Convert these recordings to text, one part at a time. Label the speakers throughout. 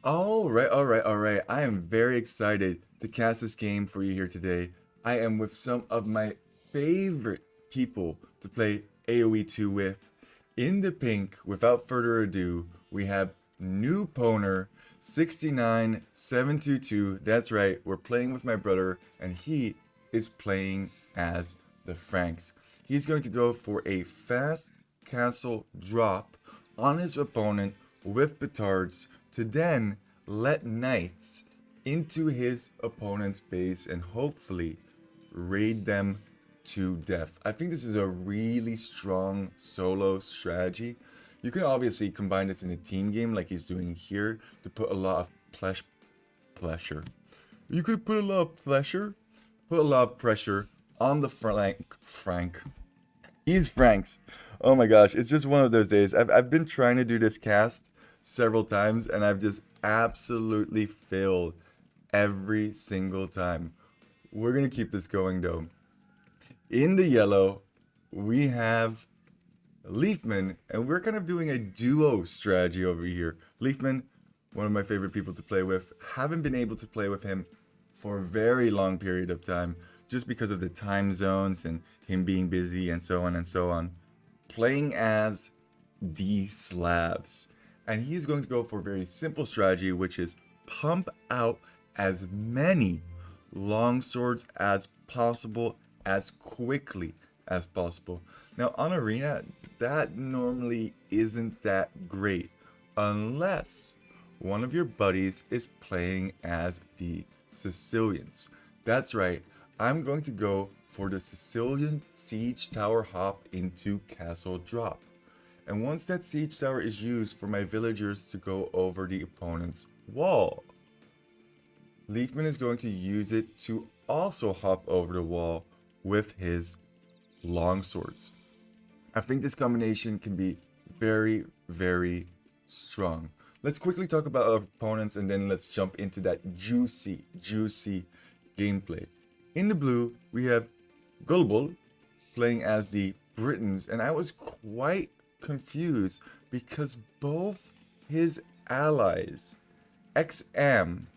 Speaker 1: All right. I am very excited to cast this game for you here today. I am with some of my favorite people to play AoE 2 with. In the pink, without further ado, we have Noob 69722. That's right, we're playing with my brother, and he is playing as the Franks. He's going to go for a fast castle drop on his opponent with Petards to then let knights into his opponent's base and hopefully raid them to death. I think this is a really strong solo strategy. You can obviously combine this in a team game like he's doing here to put a lot of pressure. You could put a lot of pressure on the Frank. He's Frank's. Oh my gosh, it's just one of those days. I've been trying to do this cast several times and I've just absolutely failed every single time. We're gonna keep this going though. In the yellow, we have Leafman, and we're kind of doing a duo strategy over here. Leafman, one of my favorite people to play with. Haven't been able to play with him for a very long period of time just because of the time zones and him being busy and so on and so on. Playing as the Slavs. And he's going to go for a very simple strategy, which is pump out as many long swords as possible, as quickly as possible. Now, on Arena, that normally isn't that great unless one of your buddies is playing as the Sicilians. That's right, I'm going to go for the Sicilian Siege Tower hop into Castle Drop. And once that siege tower is used for my villagers to go over the opponent's wall, Leafman is going to use it to also hop over the wall with his longswords. I think this combination can be very, very strong. Let's quickly talk about our opponents and then let's jump into that juicy gameplay. In the blue, we have Gulbul playing as the Britons, and I was quite confused because both his allies, XM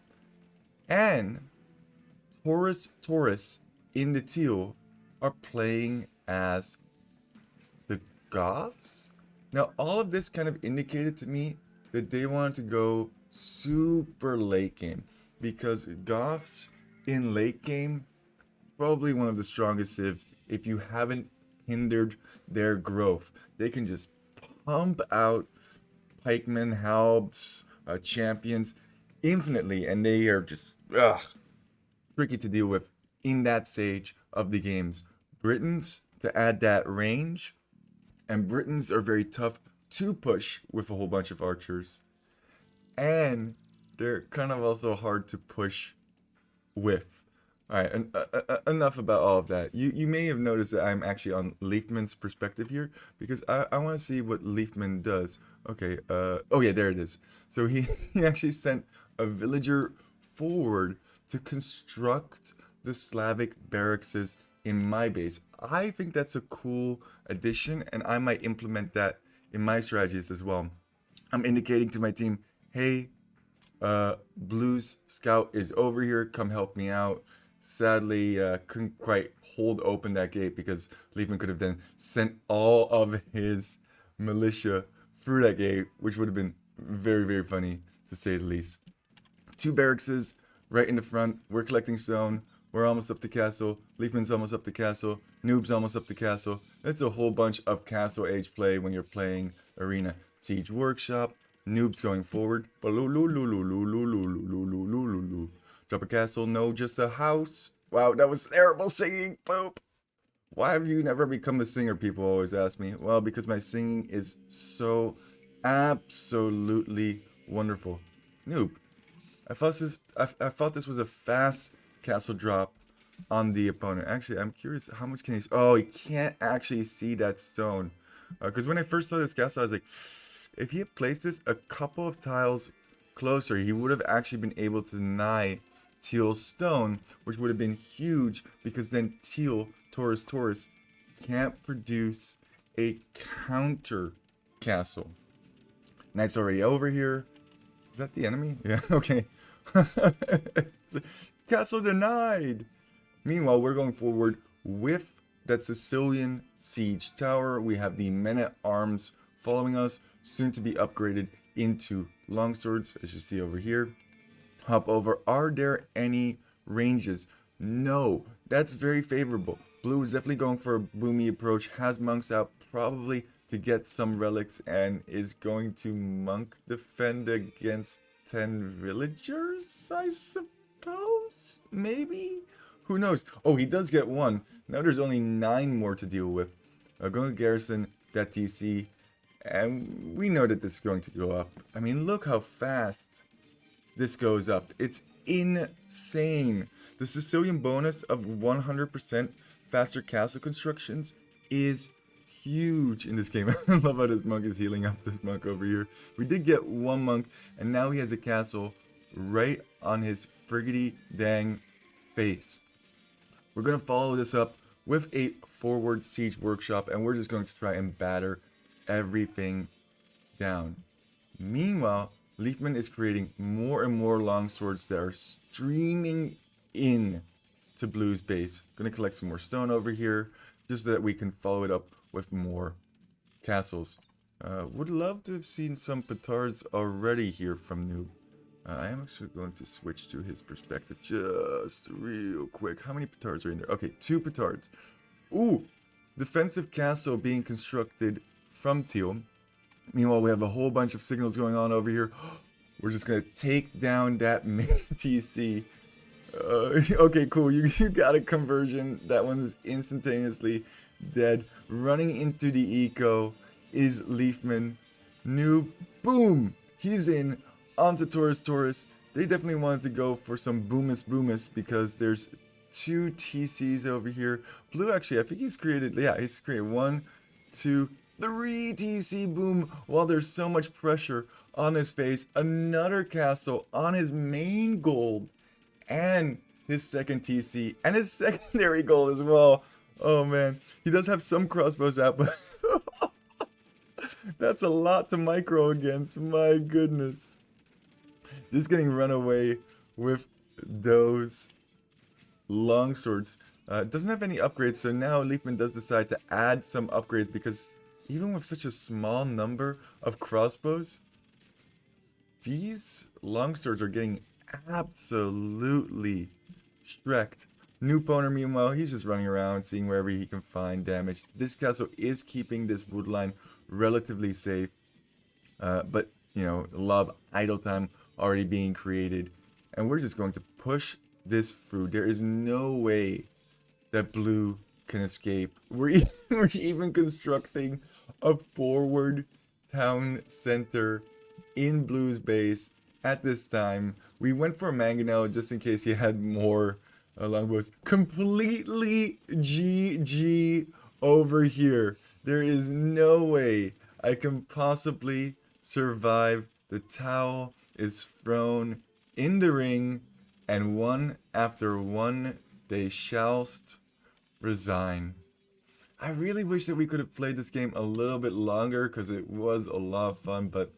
Speaker 1: and Taurus in the teal, are playing as the Goths. Now, all of this kind of indicated to me that they wanted to go super late game because Goths in late game, probably one of the strongest civs if you haven't hindered their growth. They can just pump out pikemen, halbs, champions infinitely, and they are just tricky to deal with in that stage of the games. Britons to add that range, and Britons are very tough to push with a whole bunch of archers, and they're kind of also hard to push with. All right, enough about all of that. You may have noticed that I'm actually on Leafman's perspective here because I want to see what Leafman does. Okay, oh yeah, there it is. So he actually sent a villager forward to construct the Slavic barracks in my base. I think that's a cool addition, and I might implement that in my strategies as well. I'm indicating to my team, hey, Blue's scout is over here, come help me out. Sadly, couldn't quite hold open that gate because Leafman could have then sent all of his militia through that gate, which would have been very, very funny to say the least. Two barracks right in the front. We're collecting stone. We're almost up to castle. Leafman's almost up to castle. Noob's almost up to castle. It's a whole bunch of castle age play when you're playing Arena. Siege Workshop. Noob's going forward. Drop a castle, no, just a house. Wow, that was terrible singing. Boop. Why have you never become a singer? People always ask me. Well, because my singing is so absolutely wonderful. Noob. I thought this was a fast castle drop on the opponent. Actually, I'm curious how much can he. Oh, he can't actually see that stone. Because when I first saw this castle, I was like, if he had placed this a couple of tiles closer, he would have actually been able to deny Teal's stone, which would have been huge because then Teal, Taurus, can't produce a counter castle. Knight's already over here. Is that the enemy? Yeah, okay. Castle denied! Meanwhile, we're going forward with that Sicilian siege tower. We have the men-at-arms following us, soon to be upgraded into longswords, as you see over here. Hop over. Are there any ranges? No. That's very favorable. Blue is definitely going for a boomy approach, has monks out probably to get some relics, and is going to monk defend against 10 villagers, I suppose? Maybe? Who knows? Oh, he does get one. Now there's only 9 more to deal with. Going to garrison that TC, and we know that this is going to go up. I mean, look how fast this goes up. It's insane. The Sicilian bonus of 100% faster castle constructions is huge in this game. I love how this monk is healing up this monk over here. We did get one monk, and now he has a castle right on his friggity dang face. We're going to follow this up with a forward siege workshop, and we're just going to try and batter everything down. Meanwhile, Leafman is creating more and more longswords that are streaming in to Blue's base. Gonna collect some more stone over here, just so that we can follow it up with more castles. Would love to have seen some Petards already here from Noob. I am actually going to switch to his perspective just real quick. How many Petards are in there? Okay, 2 Petards. Ooh, defensive castle being constructed from Teal. Meanwhile, we have a whole bunch of signals going on over here. We're just going to take down that main TC. Okay, cool. You got a conversion. That one is instantaneously dead. Running into the eco is Leafman. Noob. Boom! He's in. Onto Taurus. They definitely wanted to go for some boomus because there's 2 TCs over here. Blue, actually, I think he's created 1, 2, 3 TC boom, while there's so much pressure on his face. Another castle on his main gold and his second TC and his secondary gold as well. Oh man, he does have some crossbows out, but that's a lot to micro against. My goodness. Just getting run away with those longswords. Doesn't have any upgrades, so now Leafman does decide to add some upgrades because even with such a small number of crossbows, these longswords are getting absolutely shreked. Noob owner, meanwhile, he's just running around, seeing wherever he can find damage. This castle is keeping this wood line relatively safe, but, you know, a lot of idle time already being created, and we're just going to push this through. There is no way that Blue can escape. We're even constructing a forward town center in Blue's base at this time. We went for a mangonel just in case he had more longbows. Completely GG over here. There is no way I can possibly survive. The towel is thrown in the ring, and one after one they shallst resign. I really wish that we could have played this game a little bit longer because it was a lot of fun, but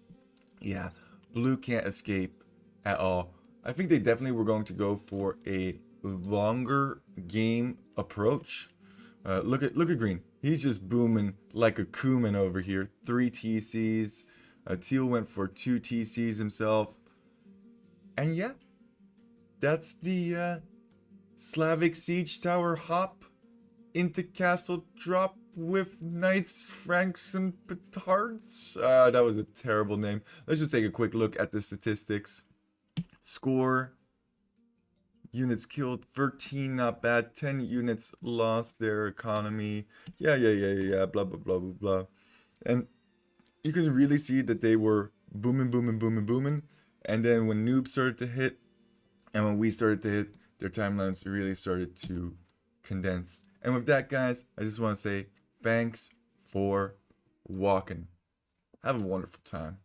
Speaker 1: yeah, Blue can't escape at all. I think they definitely were going to go for a longer game approach. Look at Green. He's just booming like a Kuman over here. 3 TCs. Teal went for 2 TCs himself. And yeah, that's the Slavic Siege Tower hop into Castle Drop with Knights, Franks, and Petards. That was a terrible name. Let's just take a quick look at the statistics. Score. Units killed, 13, not bad. 10 units lost their economy. Yeah, blah, blah, blah, blah, blah. And you can really see that they were booming. And then when Noob started to hit, and when we started to hit, their timelines really started to condense. And with that, guys, I just want to say thanks for walking. Have a wonderful time.